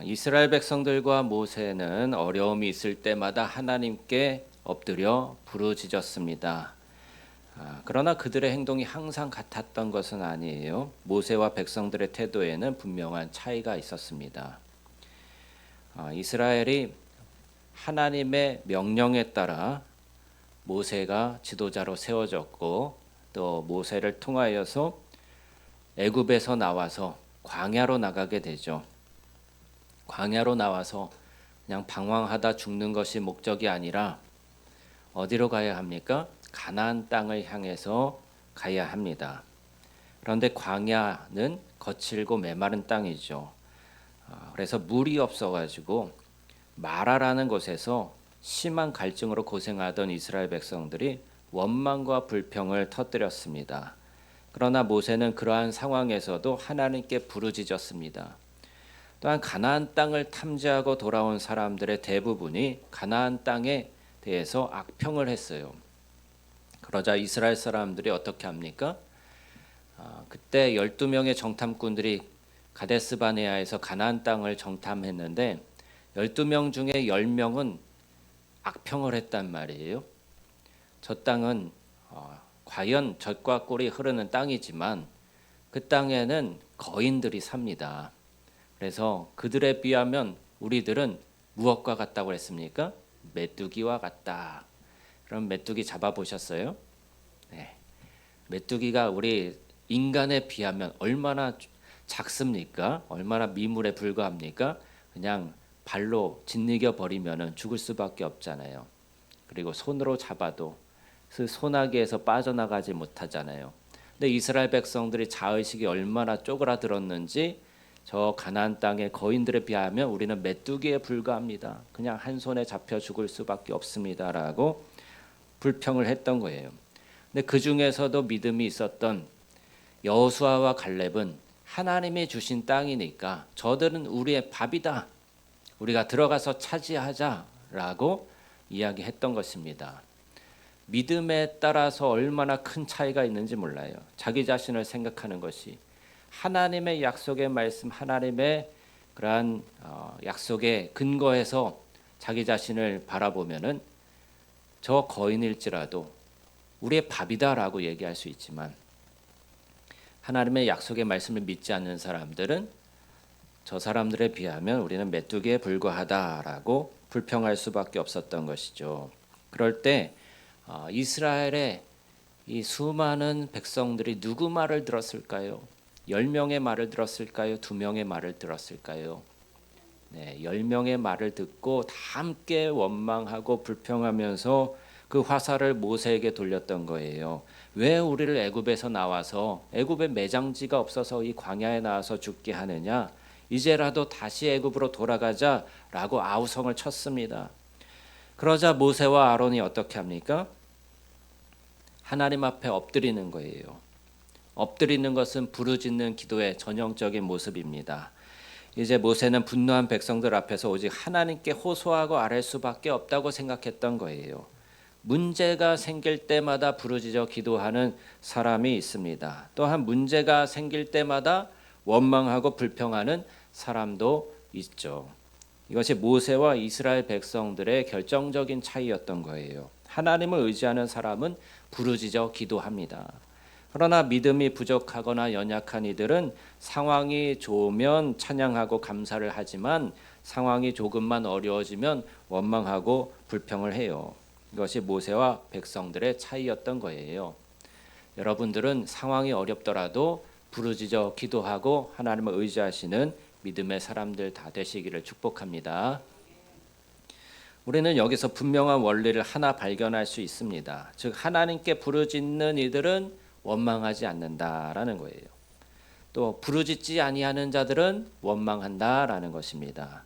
이스라엘 백성들과 모세는 어려움이 있을 때마다 하나님께 엎드려 부르짖었습니다. 그러나 그들의 행동이 항상 같았던 것은 아니에요. 모세와 백성들의 태도에는 분명한 차이가 있었습니다. 이스라엘이 하나님의 명령에 따라 모세가 지도자로 세워졌고 또 모세를 통하여서 애굽에서 나와서 광야로 나가게 되죠. 광야로 나와서 그냥 방황하다 죽는 것이 목적이 아니라 어디로 가야 합니까? 가나안 땅을 향해서 가야 합니다. 그런데 광야는 거칠고 메마른 땅이죠. 그래서 물이 없어가지고 마라라는 곳에서 심한 갈증으로 고생하던 이스라엘 백성들이 원망과 불평을 터뜨렸습니다. 그러나 모세는 그러한 상황에서도 하나님께 부르짖었습니다. 또한 가나안 땅을 탐지하고 돌아온 사람들의 대부분이 가나안 땅에 대해서 악평을 했어요. 그러자 이스라엘 사람들이 어떻게 합니까? 그때 12명의 정탐꾼들이 가데스바네아에서 가나안 땅을 정탐했는데 12명 중에 10명은 악평을 했단 말이에요. 저 땅은 과연 젖과 꿀이 흐르는 땅이지만 그 땅에는 거인들이 삽니다. 그래서 그들에 비하면 우리들은 무엇과 같다고 했습니까? 메뚜기와 같다. 그럼 메뚜기 잡아보셨어요? 네. 메뚜기가 우리 인간에 비하면 얼마나 작습니까? 얼마나 미물에 불과합니까? 그냥 발로 짓이겨 버리면 죽을 수밖에 없잖아요. 그리고 손으로 잡아도 그 소나기에서 빠져나가지 못하잖아요. 근데 이스라엘 백성들이 자의식이 얼마나 쪼그라들었는지 저 가나안 땅의 거인들에 비하면 우리는 메뚜기에 불과합니다. 그냥 한 손에 잡혀 죽을 수밖에 없습니다라고 불평을 했던 거예요. 근데 그 중에서도 믿음이 있었던 여호수아와 갈렙은 하나님이 주신 땅이니까 저들은 우리의 밥이다. 우리가 들어가서 차지하자라고 이야기했던 것입니다. 믿음에 따라서 얼마나 큰 차이가 있는지 몰라요. 자기 자신을 생각하는 것이 하나님의 약속의 말씀, 하나님의 그러한 약속에 근거해서 자기 자신을 바라보면은 저 거인일지라도 우리의 밥이다라고 얘기할 수 있지만 하나님의 약속의 말씀을 믿지 않는 사람들은 저 사람들에 비하면 우리는 메뚜기에 불과하다라고 불평할 수밖에 없었던 것이죠. 그럴 때 이스라엘의 이 수많은 백성들이 누구 말을 들었을까요? 10명의 말을 들었을까요? 2명의 말을 들었을까요? 네, 10명의 말을 듣고 다 함께 원망하고 불평하면서 그 화살을 모세에게 돌렸던 거예요. 왜 우리를 애굽에서 나와서 애굽에 매장지가 없어서 이 광야에 나와서 죽게 하느냐? 이제라도 다시 애굽으로 돌아가자라고 아우성을 쳤습니다. 그러자 모세와 아론이 어떻게 합니까? 하나님 앞에 엎드리는 거예요. 엎드리는 것은 부르짖는 기도의 전형적인 모습입니다. 이제 모세는 분노한 백성들 앞에서 오직 하나님께 호소하고 아뢰 수밖에 없다고 생각했던 거예요. 문제가 생길 때마다 부르짖어 기도하는 사람이 있습니다. 또한 문제가 생길 때마다 원망하고 불평하는 사람도 있죠. 이것이 모세와 이스라엘 백성들의 결정적인 차이였던 거예요. 하나님을 의지하는 사람은 부르짖어 기도합니다. 그러나 믿음이 부족하거나 연약한 이들은 상황이 좋으면 찬양하고 감사를 하지만 상황이 조금만 어려워지면 원망하고 불평을 해요. 이것이 모세와 백성들의 차이였던 거예요. 여러분들은 상황이 어렵더라도 부르짖어 기도하고 하나님을 의지하시는 믿음의 사람들 다 되시기를 축복합니다. 우리는 여기서 분명한 원리를 하나 발견할 수 있습니다. 즉 하나님께 부르짖는 이들은 원망하지 않는다라는 거예요. 또 부르짖지 아니하는 자들은 원망한다라는 것입니다.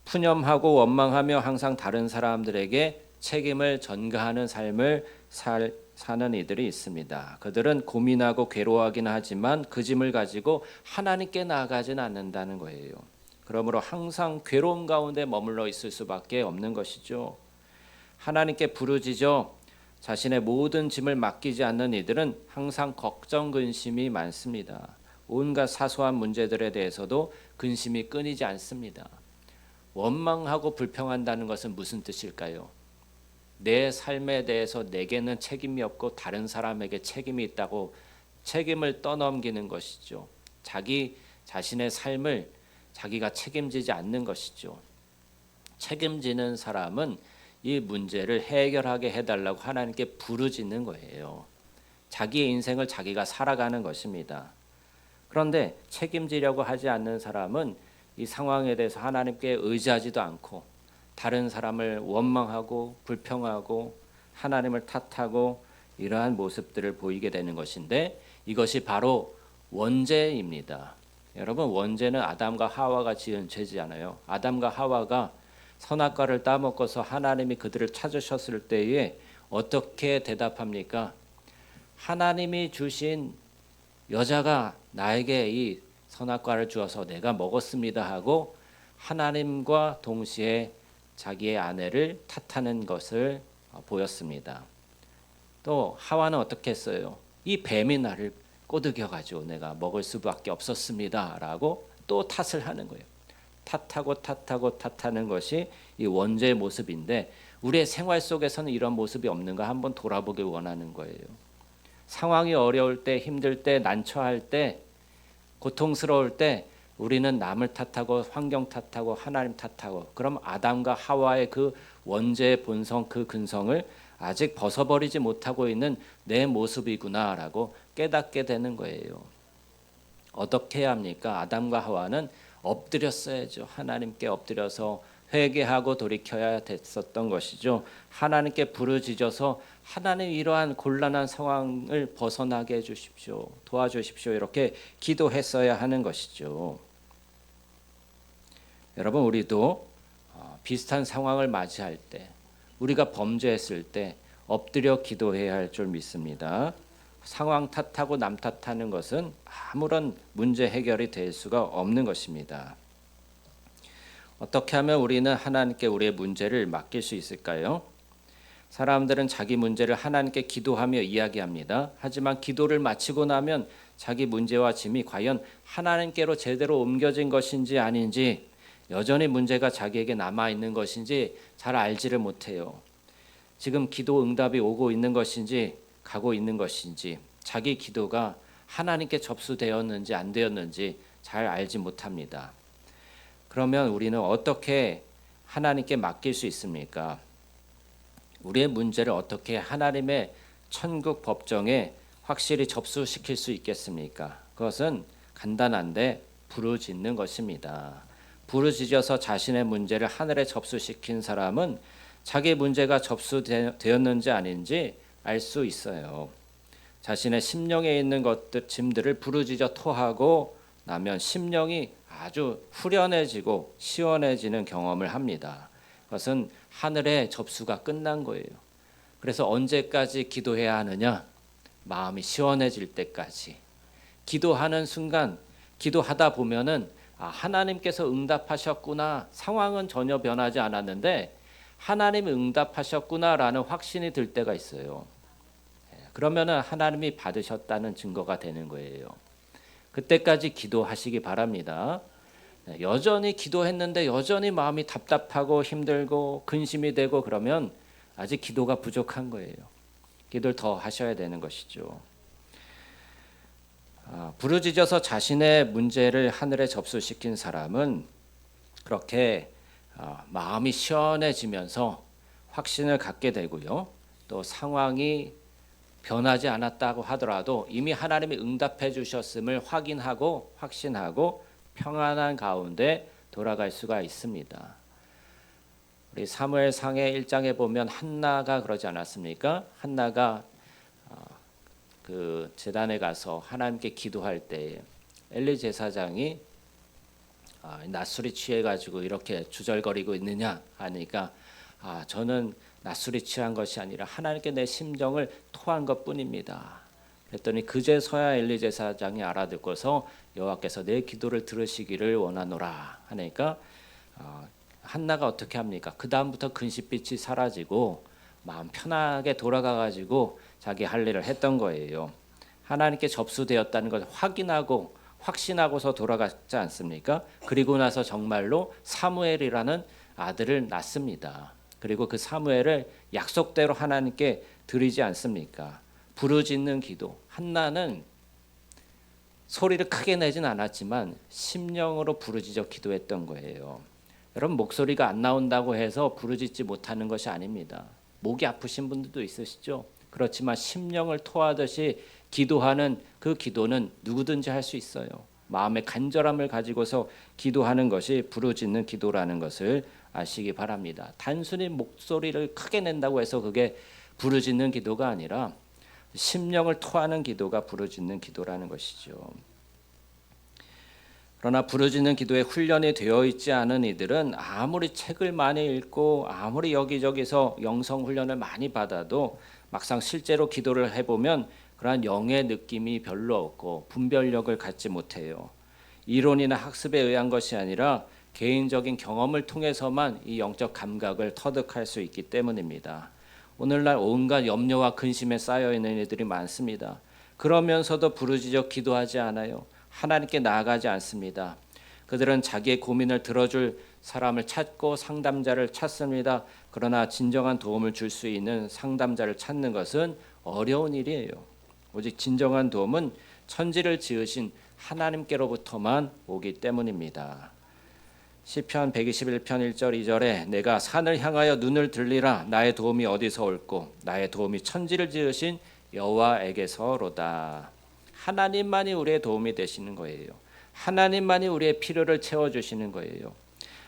푸념하고 원망하며 항상 다른 사람들에게 책임을 전가하는 삶을 사는 이들이 있습니다. 그들은 고민하고 괴로워하긴 하지만 그 짐을 가지고 하나님께 나아가진 않는다는 거예요. 그러므로 항상 괴로운 가운데 머물러 있을 수밖에 없는 것이죠. 하나님께 부르짖어 자신의 모든 짐을 맡기지 않는 이들은 항상 걱정 근심이 많습니다. 온갖 사소한 문제들에 대해서도 근심이 끊이지 않습니다. 원망하고 불평한다는 것은 무슨 뜻일까요? 내 삶에 대해서 내게는 책임이 없고 다른 사람에게 책임이 있다고 책임을 떠넘기는 것이죠. 자기 자신의 삶을 자기가 책임지지 않는 것이죠. 책임지는 사람은 이 문제를 해결하게 해달라고 하나님께 부르짖는 거예요. 자기의 인생을 자기가 살아가는 것입니다. 그런데 책임지려고 하지 않는 사람은 이 상황에 대해서 하나님께 의지하지도 않고 다른 사람을 원망하고 불평하고 하나님을 탓하고 이러한 모습들을 보이게 되는 것인데, 이것이 바로 원죄입니다. 여러분, 원죄는 아담과 하와가 지은 죄지잖아요. 아담과 하와가 선악과를 따먹어서 하나님이 그들을 찾으셨을 때에 어떻게 대답합니까? 하나님이 주신 여자가 나에게 이 선악과를 주어서 내가 먹었습니다 하고 하나님과 동시에 자기의 아내를 탓하는 것을 보였습니다. 또 하와는 어떻게 했어요? 이 뱀이 나를 꼬드겨 가지고 내가 먹을 수밖에 없었습니다 라고 또 탓을 하는 거예요. 탓하는 것이 이 원죄의 모습인데, 우리의 생활 속에서는 이런 모습이 없는가 한번 돌아보길 원하는 거예요. 상황이 어려울 때, 힘들 때, 난처할 때, 고통스러울 때 우리는 남을 탓하고 환경 탓하고 하나님 탓하고, 그럼 아담과 하와의 그 원죄의 본성, 그 근성을 아직 벗어버리지 못하고 있는 내 모습이구나라고 깨닫게 되는 거예요. 어떻게 해야 합니까? 아담과 하와는 엎드렸어야죠. 하나님께 엎드려서 회개하고 돌이켜야 됐었던 것이죠. 하나님께 부르짖어서 하나님 이러한 곤란한 상황을 벗어나게 해주십시오. 도와주십시오. 이렇게 기도했어야 하는 것이죠. 여러분, 우리도 비슷한 상황을 맞이할 때, 우리가 범죄했을 때 엎드려 기도해야 할 줄 믿습니다. 상황 탓하고 남 탓하는 것은 아무런 문제 해결이 될 수가 없는 것입니다. 어떻게 하면 우리는 하나님께 우리의 문제를 맡길 수 있을까요? 사람들은 자기 문제를 하나님께 기도하며 이야기합니다. 하지만 기도를 마치고 나면 자기 문제와 짐이 과연 하나님께로 제대로 옮겨진 것인지 아닌지, 여전히 문제가 자기에게 남아있는 것인지 잘 알지를 못해요. 지금 기도 응답이 오고 있는 것인지 가고 있는 것인지, 자기 기도가 하나님께 접수되었는지 안 되었는지 잘 알지 못합니다. 그러면 우리는 어떻게 하나님께 맡길 수 있습니까? 우리의 문제를 어떻게 하나님의 천국 법정에 확실히 접수시킬 수 있겠습니까? 그것은 간단한데 부르짖는 것입니다. 부르짖어서 자신의 문제를 하늘에 접수시킨 사람은 자기 문제가 접수되었는지 아닌지 알 수 있어요. 자신의 심령에 있는 것들, 짐들을 부르짖어 토하고 나면 심령이 아주 후련해지고 시원해지는 경험을 합니다. 그것은 하늘의 접수가 끝난 거예요. 그래서 언제까지 기도해야 하느냐? 마음이 시원해질 때까지. 기도하는 순간, 기도하다 보면은 하나님께서 응답하셨구나. 상황은 전혀 변하지 않았는데 하나님이 응답하셨구나라는 확신이 들 때가 있어요. 그러면은 하나님이 받으셨다는 증거가 되는 거예요. 그때까지 기도하시기 바랍니다. 여전히 기도했는데 여전히 마음이 답답하고 힘들고 근심이 되고 그러면 아직 기도가 부족한 거예요. 기도를 더 하셔야 되는 것이죠. 부르짖어서 자신의 문제를 하늘에 접수시킨 사람은 그렇게 마음이 시원해지면서 확신을 갖게 되고요. 또 상황이 변하지 않았다고 하더라도 이미 하나님이 응답해 주셨음을 확인하고 확신하고 평안한 가운데 돌아갈 수가 있습니다. 우리 사무엘상의 1장에 보면 한나가 그러지 않았습니까? 한나가 그 제단에 가서 하나님께 기도할 때 엘리 제사장이 낮술이 취해 가지고 이렇게 주절거리고 있느냐 하니까 저는 낮술이 취한 것이 아니라 하나님께 내 심정을 토한 것뿐입니다. 그랬더니 그제서야 엘리 제사장이 알아듣고서 여호와께서 내 기도를 들으시기를 원하노라 하니까 한나가 어떻게 합니까? 그 다음부터 근심빛이 사라지고 마음 편하게 돌아가 가지고 자기 할 일을 했던 거예요. 하나님께 접수되었다는 것을 확인하고 확신하고서 돌아갔지 않습니까? 그리고 나서 정말로 사무엘이라는 아들을 낳습니다. 그리고 그 사무엘을 약속대로 하나님께 드리지 않습니까? 부르짖는 기도. 한나는 소리를 크게 내진 않았지만 심령으로 부르짖어 기도했던 거예요. 여러분, 목소리가 안 나온다고 해서 부르짖지 못하는 것이 아닙니다. 목이 아프신 분들도 있으시죠? 그렇지만 심령을 토하듯이 기도하는 그 기도는 누구든지 할 수 있어요. 마음의 간절함을 가지고서 기도하는 것이 부르짖는 기도라는 것을 아시기 바랍니다. 단순히 목소리를 크게 낸다고 해서 그게 부르짖는 기도가 아니라 심령을 토하는 기도가 부르짖는 기도라는 것이죠. 그러나 부르짖는 기도에 훈련이 되어 있지 않은 이들은 아무리 책을 많이 읽고 아무리 여기저기서 영성 훈련을 많이 받아도 막상 실제로 기도를 해보면 그러한 영의 느낌이 별로 없고 분별력을 갖지 못해요. 이론이나 학습에 의한 것이 아니라 개인적인 경험을 통해서만 이 영적 감각을 터득할 수 있기 때문입니다. 오늘날 온갖 염려와 근심에 쌓여 있는 이들이 많습니다. 그러면서도 부르짖어 기도하지 않아요. 하나님께 나아가지 않습니다. 그들은 자기의 고민을 들어줄 사람을 찾고 상담자를 찾습니다. 그러나 진정한 도움을 줄 수 있는 상담자를 찾는 것은 어려운 일이에요. 오직 진정한 도움은 천지를 지으신 하나님께로부터만 오기 때문입니다. 시편 121편 1절 2절에 내가 산을 향하여 눈을 들리라 나의 도움이 어디서 올꼬 나의 도움이 천지를 지으신 여호와에게서로다. 하나님만이 우리의 도움이 되시는 거예요. 하나님만이 우리의 필요를 채워주시는 거예요.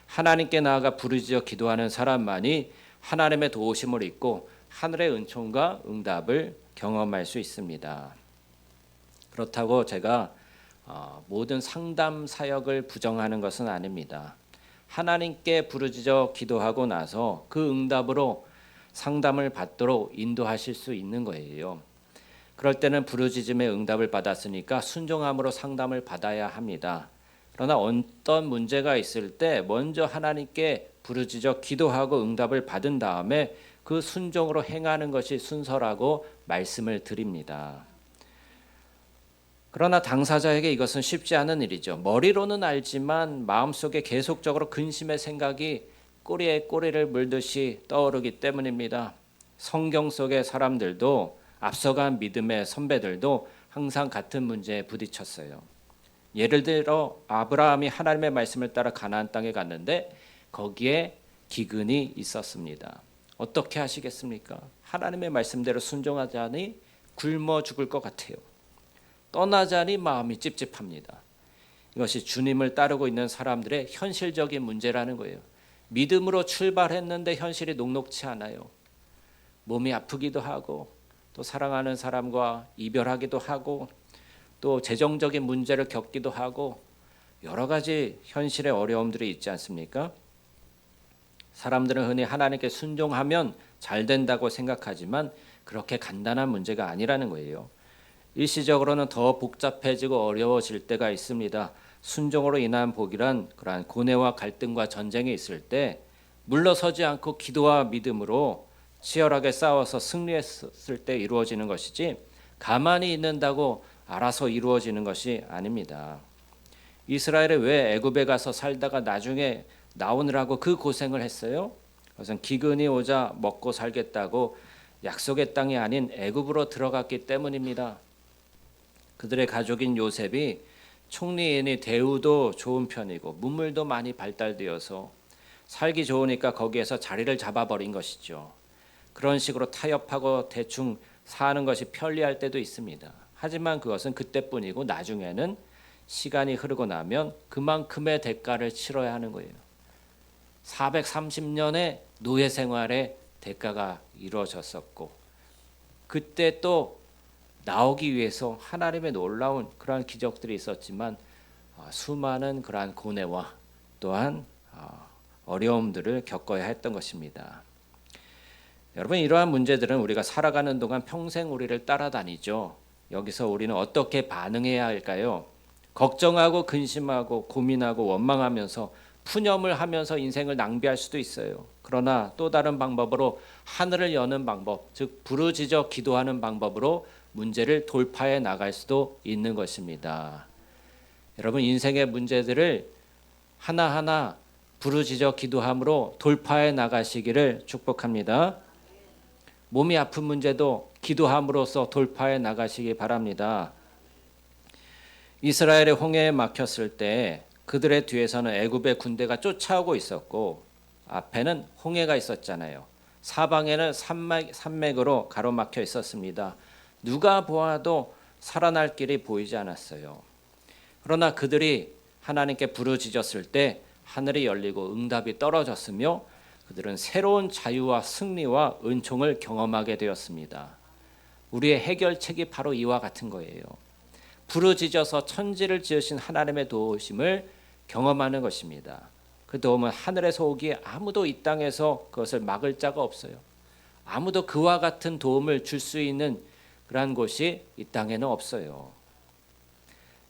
하나님께 나아가 부르짖어 기도하는 사람만이 하나님의 도우심을 입고 하늘의 은총과 응답을 경험할 수 있습니다. 그렇다고 제가 모든 상담 사역을 부정하는 것은 아닙니다. 하나님께 부르짖어 기도하고 나서 그 응답으로 상담을 받도록 인도하실 수 있는 거예요. 그럴 때는 부르짖음의 응답을 받았으니까 순종함으로 상담을 받아야 합니다. 그러나 어떤 문제가 있을 때 먼저 하나님께 부르짖어 기도하고 응답을 받은 다음에 그 순종으로 행하는 것이 순서라고 말씀을 드립니다. 그러나 당사자에게 이것은 쉽지 않은 일이죠. 머리로는 알지만 마음속에 계속적으로 근심의 생각이 꼬리에 꼬리를 물듯이 떠오르기 때문입니다. 성경 속의 사람들도 앞서간 믿음의 선배들도 항상 같은 문제에 부딪혔어요. 예를 들어 아브라함이 하나님의 말씀을 따라 가나안 땅에 갔는데 거기에 기근이 있었습니다. 어떻게 하시겠습니까? 하나님의 말씀대로 순종하자니 굶어 죽을 것 같아요. 떠나자니 마음이 찝찝합니다. 이것이 주님을 따르고 있는 사람들의 현실적인 문제라는 거예요. 믿음으로 출발했는데 현실이 녹록치 않아요. 몸이 아프기도 하고 또 사랑하는 사람과 이별하기도 하고 또 재정적인 문제를 겪기도 하고 여러 가지 현실의 어려움들이 있지 않습니까? 사람들은 흔히 하나님께 순종하면 잘 된다고 생각하지만 그렇게 간단한 문제가 아니라는 거예요. 일시적으로는 더 복잡해지고 어려워질 때가 있습니다. 순종으로 인한 복이란 그러한 고뇌와 갈등과 전쟁이 있을 때 물러서지 않고 기도와 믿음으로 치열하게 싸워서 승리했을 때 이루어지는 것이지 가만히 있는다고 알아서 이루어지는 것이 아닙니다. 이스라엘이 왜 애굽에 가서 살다가 나중에 나오느라고 그 고생을 했어요? 그것은 기근이 오자 먹고 살겠다고 약속의 땅이 아닌 애굽으로 들어갔기 때문입니다. 그들의 가족인 요셉이 총리인이 대우도 좋은 편이고 문물도 많이 발달되어서 살기 좋으니까 거기에서 자리를 잡아버린 것이죠. 그런 식으로 타협하고 대충 사는 것이 편리할 때도 있습니다. 하지만 그것은 그때뿐이고 나중에는 시간이 흐르고 나면 그만큼의 대가를 치러야 하는 거예요. 430년의 노예 생활의 대가가 이루어졌었고 그때 또 나오기 위해서 하나님의 놀라운 그러한 기적들이 있었지만 수많은 그러한 고뇌와 또한 어려움들을 겪어야 했던 것입니다. 여러분, 이러한 문제들은 우리가 살아가는 동안 평생 우리를 따라다니죠. 여기서 우리는 어떻게 반응해야 할까요? 걱정하고 근심하고 고민하고 원망하면서 푸념을 하면서 인생을 낭비할 수도 있어요. 그러나 또 다른 방법으로 하늘을 여는 방법, 즉 부르짖어 기도하는 방법으로 문제를 돌파해 나갈 수도 있는 것입니다. 여러분 인생의 문제들을 하나하나 부르짖어 기도함으로 돌파해 나가시기를 축복합니다. 몸이 아픈 문제도 기도함으로써 돌파해 나가시기 바랍니다. 이스라엘의 홍해에 막혔을 때 그들의 뒤에서는 애굽의 군대가 쫓아오고 있었고 앞에는 홍해가 있었잖아요. 사방에는 산맥으로 가로막혀 있었습니다. 누가 보아도 살아날 길이 보이지 않았어요. 그러나 그들이 하나님께 부르짖었을 때 하늘이 열리고 응답이 떨어졌으며 그들은 새로운 자유와 승리와 은총을 경험하게 되었습니다. 우리의 해결책이 바로 이와 같은 거예요. 부르짖어서 천지를 지으신 하나님의 도우심을 경험하는 것입니다. 그 도움은 하늘에서 오기에 아무도 이 땅에서 그것을 막을 자가 없어요. 아무도 그와 같은 도움을 줄 수 있는 그러한 곳이 이 땅에는 없어요.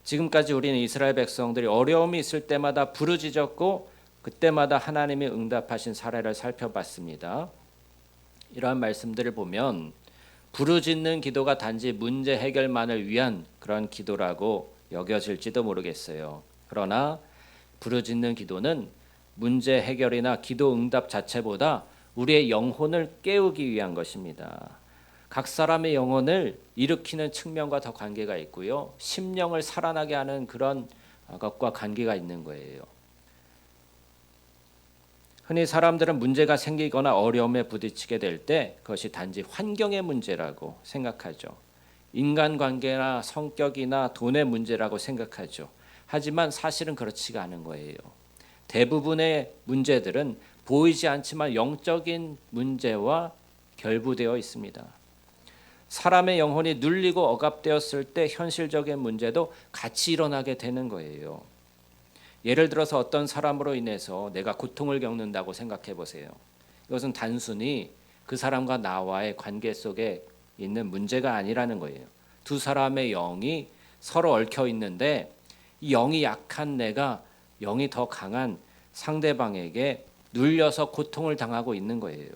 지금까지 우리는 이스라엘 백성들이 어려움이 있을 때마다 부르짖었고 그때마다 하나님이 응답하신 사례를 살펴봤습니다. 이러한 말씀들을 보면 부르짖는 기도가 단지 문제 해결만을 위한 그런 기도라고 여겨질지도 모르겠어요. 그러나 부르짖는 기도는 문제 해결이나 기도 응답 자체보다 우리의 영혼을 깨우기 위한 것입니다. 각 사람의 영혼을 일으키는 측면과 더 관계가 있고요. 심령을 살아나게 하는 그런 것과 관계가 있는 거예요. 흔히 사람들은 문제가 생기거나 어려움에 부딪히게 될 때 그것이 단지 환경의 문제라고 생각하죠. 인간관계나 성격이나 돈의 문제라고 생각하죠. 하지만 사실은 그렇지가 않은 거예요. 대부분의 문제들은 보이지 않지만 영적인 문제와 결부되어 있습니다. 사람의 영혼이 눌리고 억압되었을 때 현실적인 문제도 같이 일어나게 되는 거예요. 예를 들어서 어떤 사람으로 인해서 내가 고통을 겪는다고 생각해 보세요. 이것은 단순히 그 사람과 나와의 관계 속에 있는 문제가 아니라는 거예요. 두 사람의 영이 서로 얽혀 있는데 이 영이 약한 내가 영이 더 강한 상대방에게 눌려서 고통을 당하고 있는 거예요.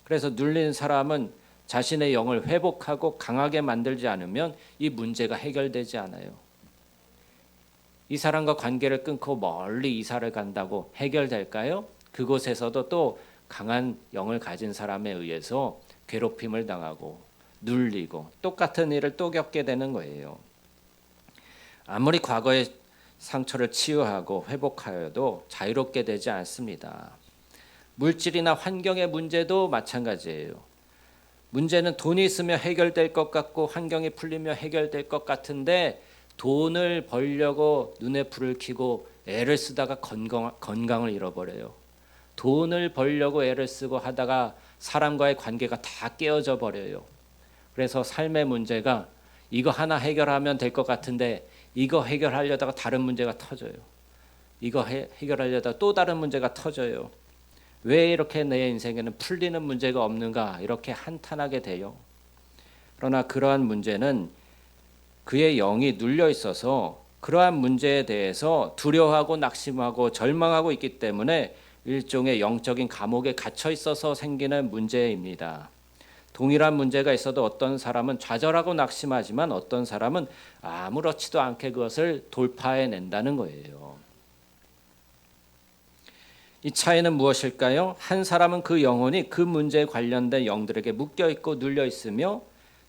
그래서 눌린 사람은 자신의 영을 회복하고 강하게 만들지 않으면 이 문제가 해결되지 않아요. 이 사람과 관계를 끊고 멀리 이사를 간다고 해결될까요? 그곳에서도 또 강한 영을 가진 사람에 의해서 괴롭힘을 당하고 눌리고 똑같은 일을 또 겪게 되는 거예요. 아무리 과거의 상처를 치유하고 회복하여도 자유롭게 되지 않습니다. 물질이나 환경의 문제도 마찬가지예요. 문제는 돈이 있으면 해결될 것 같고 환경이 풀리면 해결될 것 같은데 돈을 벌려고 눈에 불을 켜고 애를 쓰다가 건강을 잃어버려요. 돈을 벌려고 애를 쓰고 하다가 사람과의 관계가 다 깨어져 버려요. 그래서 삶의 문제가 이거 하나 해결하면 될 것 같은데 이거 해결하려다가 다른 문제가 터져요. 이거 해결하려다가 또 다른 문제가 터져요. 왜 이렇게 내 인생에는 풀리는 문제가 없는가 이렇게 한탄하게 돼요. 그러나 그러한 문제는 그의 영이 눌려 있어서 그러한 문제에 대해서 두려워하고 낙심하고 절망하고 있기 때문에 일종의 영적인 감옥에 갇혀 있어서 생기는 문제입니다. 동일한 문제가 있어도 어떤 사람은 좌절하고 낙심하지만 어떤 사람은 아무렇지도 않게 그것을 돌파해낸다는 거예요. 이 차이는 무엇일까요? 한 사람은 그 영혼이 그 문제에 관련된 영들에게 묶여있고 눌려있으며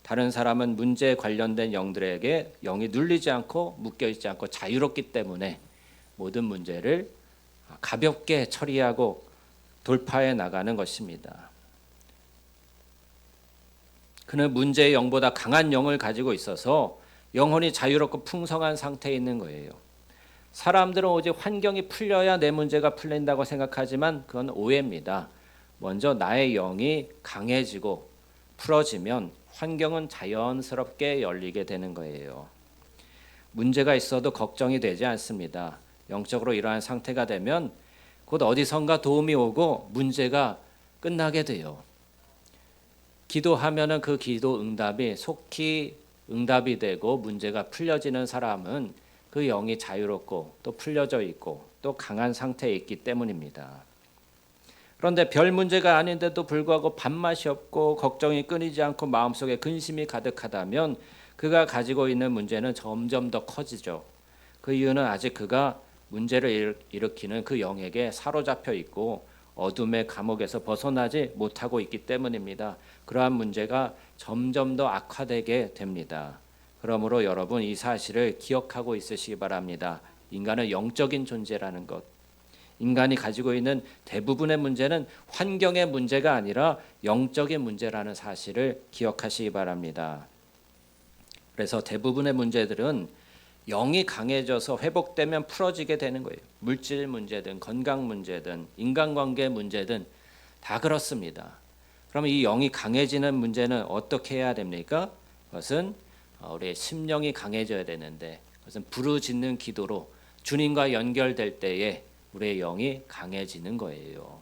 다른 사람은 문제에 관련된 영들에게 영이 눌리지 않고 묶여있지 않고 자유롭기 때문에 모든 문제를 가볍게 처리하고 돌파해 나가는 것입니다. 그는 문제의 영보다 강한 영을 가지고 있어서 영혼이 자유롭고 풍성한 상태에 있는 거예요. 사람들은 오직 환경이 풀려야 내 문제가 풀린다고 생각하지만 그건 오해입니다. 먼저 나의 영이 강해지고 풀어지면 환경은 자연스럽게 열리게 되는 거예요. 문제가 있어도 걱정이 되지 않습니다. 영적으로 이러한 상태가 되면 곧 어디선가 도움이 오고 문제가 끝나게 돼요. 기도하면은 그 기도 응답이 속히 응답이 되고 문제가 풀려지는 사람은 그 영이 자유롭고 또 풀려져 있고 또 강한 상태에 있기 때문입니다. 그런데 별 문제가 아닌데도 불구하고 밥맛이 없고 걱정이 끊이지 않고 마음속에 근심이 가득하다면 그가 가지고 있는 문제는 점점 더 커지죠. 그 이유는 아직 그가 문제를 일으키는 그 영에게 사로잡혀 있고 어둠의 감옥에서 벗어나지 못하고 있기 때문입니다. 그러한 문제가 점점 더 악화되게 됩니다. 그러므로 여러분 이 사실을 기억하고 있으시기 바랍니다. 인간은 영적인 존재라는 것. 인간이 가지고 있는 대부분의 문제는 환경의 문제가 아니라 영적인 문제라는 사실을 기억하시기 바랍니다. 그래서 대부분의 문제들은 영이 강해져서 회복되면 풀어지게 되는 거예요. 물질 문제든 건강 문제든 인간관계 문제든 다 그렇습니다. 그러면 이 영이 강해지는 문제는 어떻게 해야 됩니까? 그것은 우리의 심령이 강해져야 되는데 그것은 부르짖는 기도로 주님과 연결될 때에 우리의 영이 강해지는 거예요.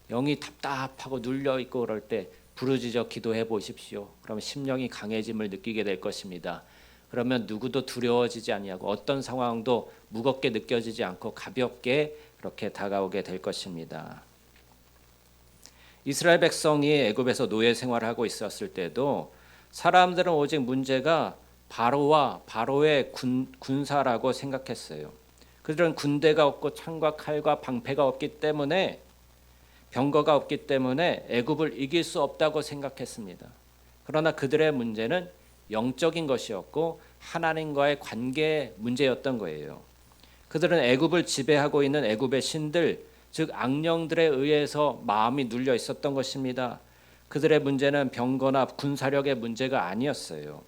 영이 답답하고 눌려있고 그럴 때 부르짖어 기도해 보십시오. 그러면 심령이 강해짐을 느끼게 될 것입니다. 그러면 누구도 두려워지지 아니하고 어떤 상황도 무겁게 느껴지지 않고 가볍게 그렇게 다가오게 될 것입니다. 이스라엘 백성이 애굽에서 노예 생활하고 있었을 때도 사람들은 오직 문제가 바로와 바로의 군사라고 생각했어요. 그들은 군대가 없고 창과 칼과 방패가 없기 때문에 병거가 없기 때문에 애굽을 이길 수 없다고 생각했습니다. 그러나 그들의 문제는 영적인 것이었고 하나님과의 관계 문제였던 거예요. 그들은 애굽을 지배하고 있는 애굽의 신들, 즉 악령들에 의해서 마음이 눌려 있었던 것입니다. 그들의 문제는 병거나 군사력의 문제가 아니었어요.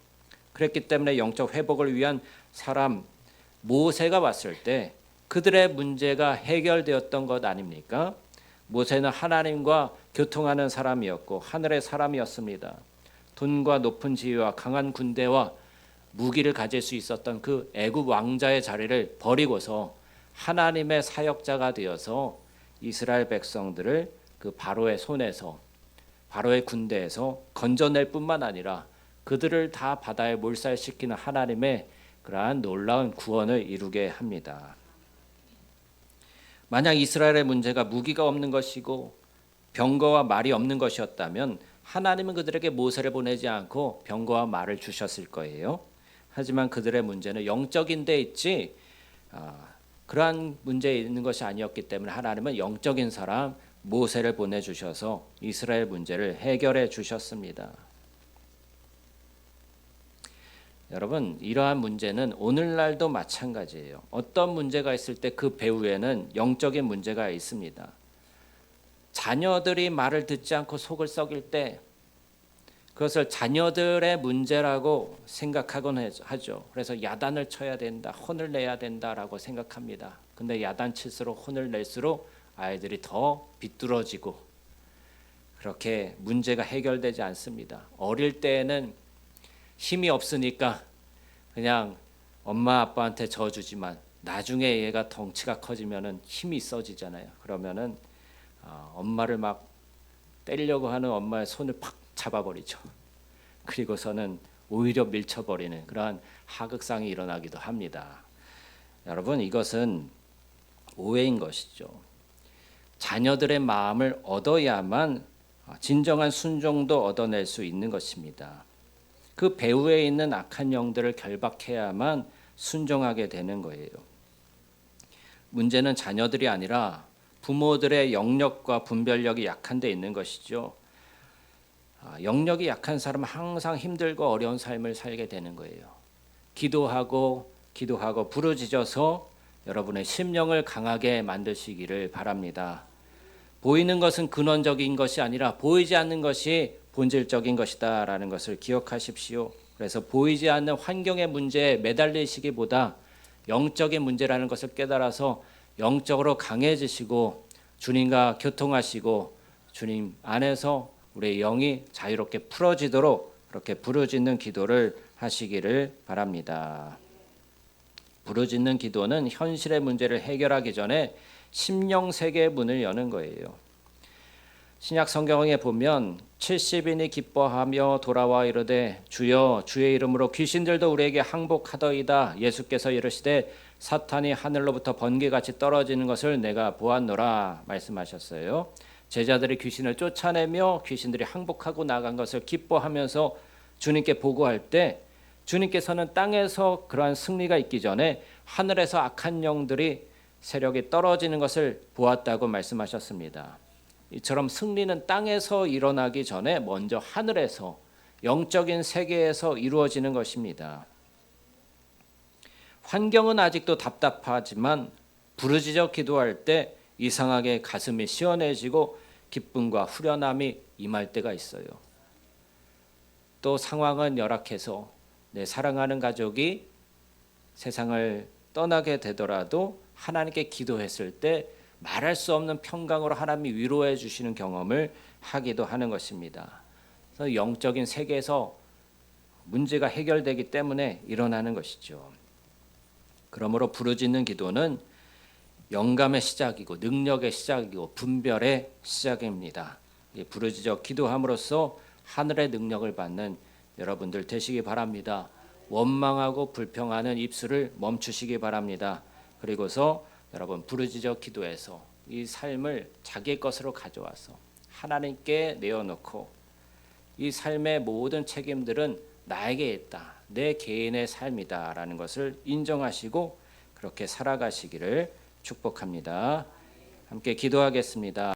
그랬기 때문에 영적 회복을 위한 사람 모세가 왔을 때 그들의 문제가 해결되었던 것 아닙니까? 모세는 하나님과 교통하는 사람이었고 하늘의 사람이었습니다. 돈과 높은 지위와 강한 군대와 무기를 가질 수 있었던 그 애굽 왕자의 자리를 버리고서 하나님의 사역자가 되어서 이스라엘 백성들을 그 바로의 손에서 바로의 군대에서 건져낼 뿐만 아니라 그들을 다 바다에 몰살시키는 하나님의 그러한 놀라운 구원을 이루게 합니다. 만약 이스라엘의 문제가 무기가 없는 것이고 병거와 말이 없는 것이었다면 하나님은 그들에게 모세를 보내지 않고 병거와 말을 주셨을 거예요. 하지만 그들의 문제는 영적인 데 있지 그러한 문제에 있는 것이 아니었기 때문에 하나님은 영적인 사람 모세를 보내주셔서 이스라엘 문제를 해결해 주셨습니다. 여러분 이러한 문제는 오늘날도 마찬가지예요. 어떤 문제가 있을 때 그 배후에는 영적인 문제가 있습니다. 자녀들이 말을 듣지 않고 속을 썩일 때 그것을 자녀들의 문제라고 생각하곤 하죠. 그래서 야단을 쳐야 된다, 혼을 내야 된다라고 생각합니다. 근데 야단 칠수록 혼을 낼수록 아이들이 더 비뚤어지고 그렇게 문제가 해결되지 않습니다. 어릴 때에는 힘이 없으니까 그냥 엄마 아빠한테 져주지만 나중에 얘가 덩치가 커지면은 힘이 있어지잖아요. 그러면은 엄마를 막 때리려고 하는 엄마의 손을 팍 잡아버리죠. 그리고서는 오히려 밀쳐버리는 그러한 하극상이 일어나기도 합니다. 여러분 이것은 오해인 것이죠. 자녀들의 마음을 얻어야만 진정한 순종도 얻어낼 수 있는 것입니다. 그 배후에 있는 악한 영들을 결박해야만 순종하게 되는 거예요. 문제는 자녀들이 아니라 부모들의 영역과 분별력이 약한 데 있는 것이죠. 영역이 약한 사람은 항상 힘들고 어려운 삶을 살게 되는 거예요. 기도하고 부르짖어서 여러분의 심령을 강하게 만드시기를 바랍니다. 보이는 것은 근원적인 것이 아니라 보이지 않는 것이 본질적인 것이다라는 것을 기억하십시오. 그래서 보이지 않는 환경의 문제에 매달리시기보다 영적인 문제라는 것을 깨달아서 영적으로 강해지시고 주님과 교통하시고 주님 안에서 우리의 영이 자유롭게 풀어지도록 그렇게 부르짖는 기도를 하시기를 바랍니다. 부르짖는 기도는 현실의 문제를 해결하기 전에 심령 세계의 문을 여는 거예요. 신약 성경에 보면 70인이 기뻐하며 돌아와 이르되 주여 주의 이름으로 귀신들도 우리에게 항복하더이다. 예수께서 이르시되 사탄이 하늘로부터 번개같이 떨어지는 것을 내가 보았노라 말씀하셨어요. 제자들이 귀신을 쫓아내며 귀신들이 항복하고 나간 것을 기뻐하면서 주님께 보고할 때 주님께서는 땅에서 그러한 승리가 있기 전에 하늘에서 악한 영들이 세력이 떨어지는 것을 보았다고 말씀하셨습니다. 이처럼 승리는 땅에서 일어나기 전에 먼저 하늘에서 영적인 세계에서 이루어지는 것입니다. 환경은 아직도 답답하지만 부르짖어 기도할 때 이상하게 가슴이 시원해지고 기쁨과 후련함이 임할 때가 있어요. 또 상황은 열악해서 내 사랑하는 가족이 세상을 떠나게 되더라도 하나님께 기도했을 때 말할 수 없는 평강으로 하나님이 위로해 주시는 경험을 하기도 하는 것입니다. 그래서 영적인 세계에서 문제가 해결되기 때문에 일어나는 것이죠. 그러므로 부르짖는 기도는 영감의 시작이고 능력의 시작이고 분별의 시작입니다. 부르짖어 기도함으로써 하늘의 능력을 받는 여러분들 되시기 바랍니다. 원망하고 불평하는 입술을 멈추시기 바랍니다. 그리고서 여러분 부르짖어 기도해서 이 삶을 자기의 것으로 가져와서 하나님께 내어놓고 이 삶의 모든 책임들은 나에게 있다. 내 개인의 삶이다라는 것을 인정하시고 그렇게 살아가시기를 축복합니다. 함께 기도하겠습니다.